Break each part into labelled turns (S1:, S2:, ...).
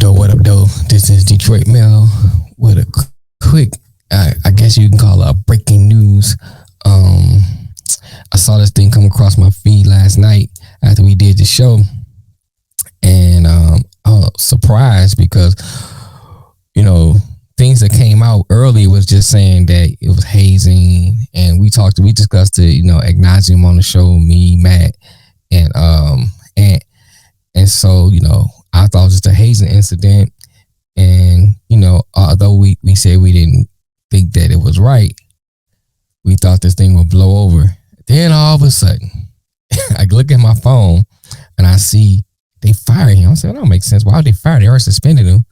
S1: What up, though? This is Detroit Mail with a quick, I guess you can call it a breaking news. I saw this thing come across my feed last night after we did the show, and I was surprised because, things that came out early was just saying that it was hazing, and we discussed it, acknowledging him on the show, me, Matt, and so, I thought it was just a hazing incident. And, although we said we didn't think that it was right, we thought this thing would blow over. Then all of a sudden, I look at my phone and I see they fired him. I said, that don't make sense. Why would they fire him? They already suspended him.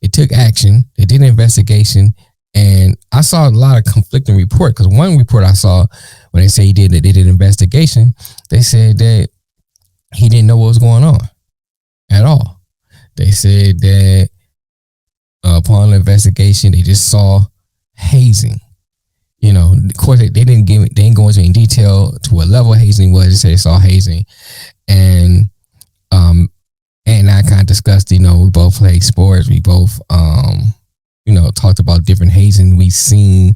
S1: They took action. They did an investigation. And I saw a lot of conflicting reports, because one report I saw when they say they did an investigation, they said that he didn't know what was going on at all. They said that upon the investigation, they just saw hazing. Of course, they didn't go into any detail to what level hazing was. They said they saw hazing, and I kind of discussed. We both played sports. We both talked about different hazing we've seen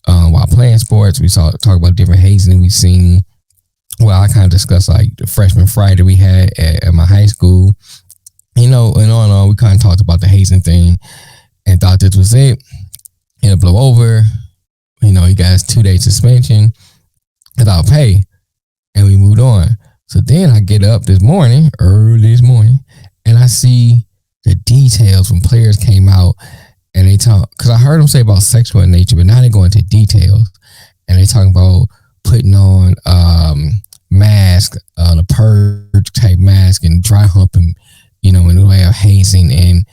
S1: while playing sports. We talked about different hazing we've seen. Well, I kind of discussed like the freshman Friday we had at my high school. And on and on, we kind of talked about the hazing thing and thought this was it. It'll blow over. He got his 2-day suspension without pay, and we moved on. So then I get up early this morning, and I see the details when players came out, and they talk, because I heard them say about sexual in nature, but now they go into details, and they talking about putting on mask, the purge type mask, and dry humping, in the way of hazing, and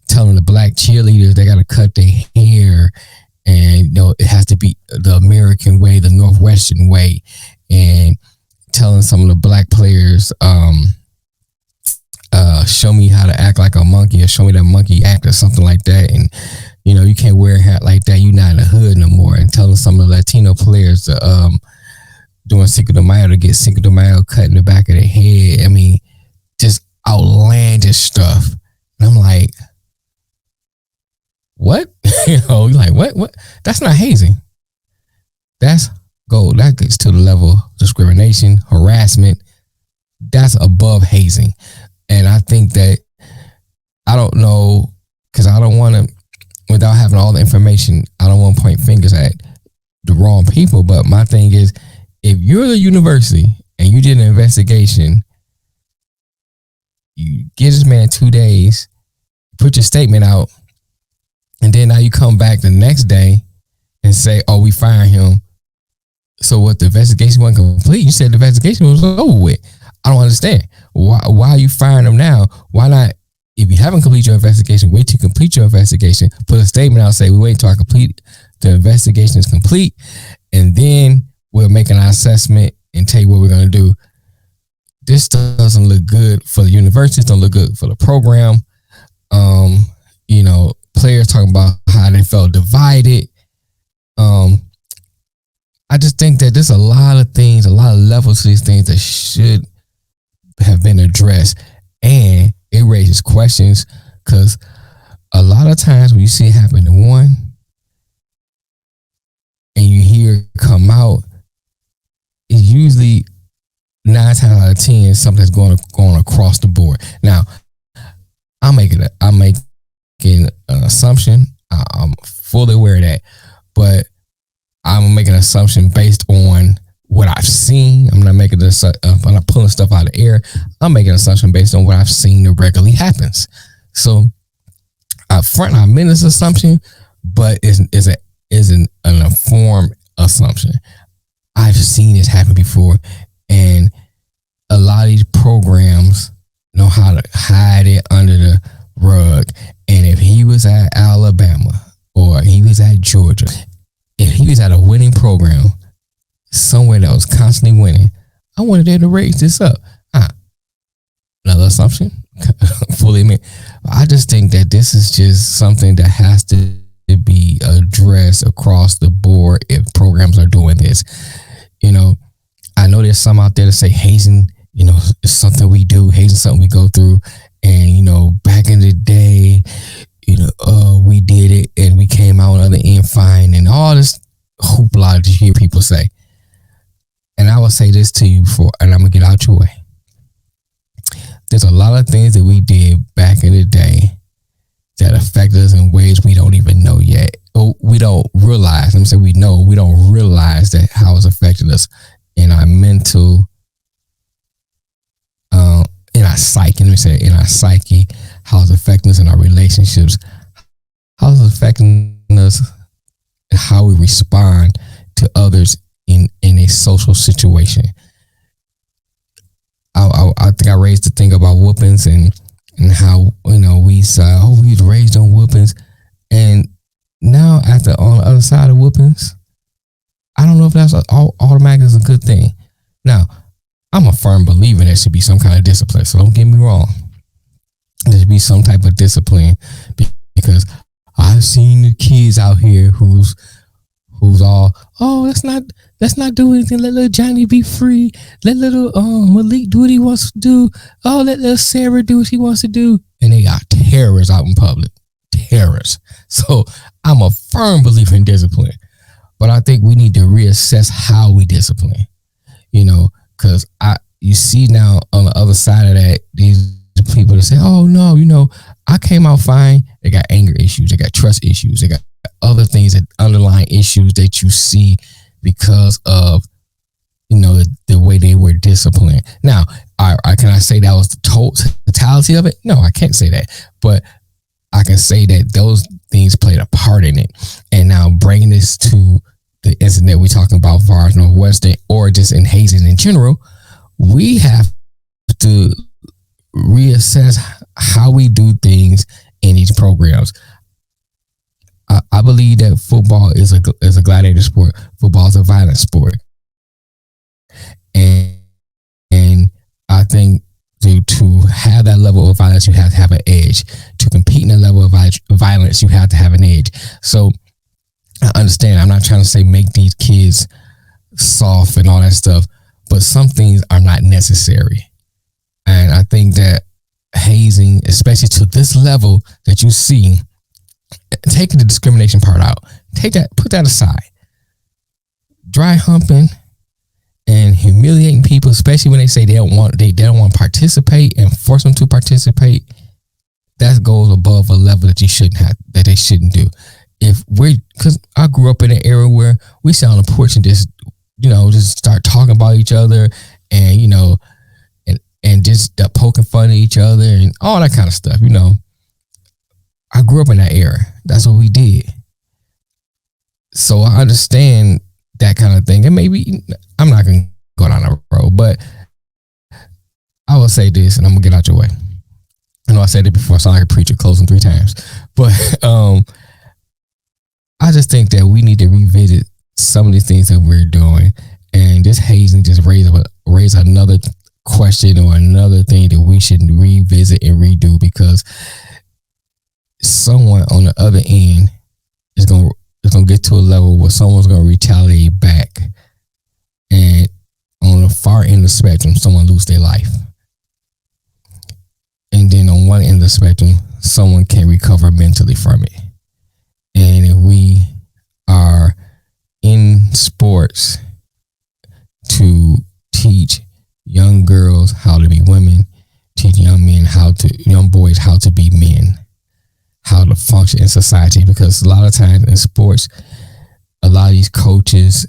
S1: telling the black cheerleaders they got to cut their hair, and it has to be the American way, the Northwestern way, and telling some of the black players, show me how to act like a monkey, or show me that monkey act, or something like that. And you can't wear a hat like that, you're not in the hood no more. And telling some of the Latino players to doing Cinco de Mayo to get Cinco de Mayo cut in the back of their head. I mean, just outlandish stuff. And I'm like, what? You're like, what? That's not hazing. That's gold. That gets to the level of discrimination, harassment. That's above hazing. And I think that, I don't know, because I don't want to, without having all the information, I don't want to point fingers at the wrong people. But my thing is, if you're the university and you did an investigation, you give this man 2 days, put your statement out, and then now you come back the next day and say, oh, we fired him. So what, the investigation wasn't complete? You said the investigation was over with. I don't understand. Why are you firing him now? Why not, if you haven't completed your investigation, wait till you complete your investigation, put a statement out, say, we wait until the investigation is complete, and then we'll make an assessment and tell you what we're going to do. This doesn't look good for the university. It don't look good for the program. Players talking about how they felt divided. I just think that there's a lot of things, a lot of levels to these things that should have been addressed, and it raises questions, because a lot of times when you see it happen to one and you hear it come out, it's usually 9 times out of 10 something that's going across the board. Now, I'm making an assumption. I'm fully aware of that, but I'm making an assumption based on what I've seen. I'm not making this. I'm not pulling stuff out of the air. I'm making an assumption based on what I've seen that regularly happens. So, up front, I made this assumption, but it's an informed assumption. I've seen this happen before, and a lot of these programs know how to hide it under the rug. And if he was at Alabama, or he was at Georgia, if he was at a winning program somewhere that was constantly winning, I wanted them to raise this up. Another assumption, fully admit. I just think that this is just something that has to be addressed across the board if programs are doing this. I know there's some out there to say hazing, it's something we do, hazing something we go through. And, back in the day, hoopla that you hear people say. And I will say this to you and I'm gonna get out your way. There's a lot of things that we did back in the day that affect us in ways we don't even know yet. Or we don't realize. Let me say we don't realize that how it's affected us in our mental, in our psyche. Let me say in our psyche, how it's affecting us in our relationships, how it's affecting us, how we respond to others in a social situation. I think I raised the thing about whoopings and how, we say, we was raised on whoopings, and now on the other side of whoopings, I don't know if that's automatically is a good thing. Now, I'm a firm believer there should be some kind of discipline, so don't get me wrong. There should be some type of discipline, because I've seen the kids out here who's all, let's not do anything. Let little Johnny be free. Let little Malik do what he wants to do. Let little Sarah do what she wants to do. And they are terrorists out in public. Terrorists. So I'm a firm believer in discipline. But I think we need to reassess how we discipline. Because you see now on the other side of that, these people that say, no, I came out fine. They got anger issues. They got trust issues. They got other things, that underlying issues that you see because of, the way they were disciplined. Now, can I say that was the totality of it? No, I can't say that. But I can say that those things played a part in it. And now bringing this to the incident we're talking about as far as Northwestern, or just in hazing in general, we have to reassess how we do things in these programs. I believe that football is a gladiator sport. Football is a violent sport, and I think to have that level of violence, you have to have an edge. To compete in a level of violence, you have to have an edge. So I understand. I'm not trying to say make these kids soft and all that stuff, but some things are not necessary. And I think that hazing, especially to this level that you see, taking the discrimination part out, put that aside. Dry humping and humiliating people, especially when they say they don't want to participate, and force them to participate, that goes above a level that they shouldn't do. Because I grew up in an era where we sat on the porch and just start talking about each other, and and just poking fun at each other and all that kind of stuff. I grew up in that era. That's what we did. So I understand that kind of thing. And maybe I'm not going to go down that road, but I will say this, and I'm going to get out your way. I know I said it before, I sound like a preacher closing 3 times. But I just think that we need to revisit some of the things that we're doing. And this hazing just raise another question or another thing that we should revisit and redo, because someone on the other end is going to get to a level where someone's going to retaliate back, and on the far end of the spectrum, someone lose their life, and then on one end of the spectrum, someone can recover mentally from it. And if we are in sports to teach young girls how to be women, teach young boys how to be men, how to function in society, because a lot of times in sports, a lot of these coaches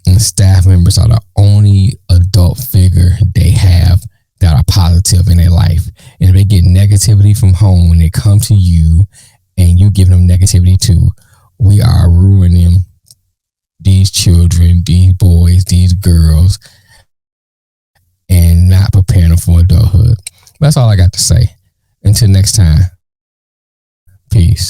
S1: and staff members are the only adult figure they have that are positive in their life. And if they get negativity from home, when they come to you and you give them negativity too, we are ruining these children, these boys, these girls, and not preparing them for adulthood. That's all I got to say. Until next time, peace.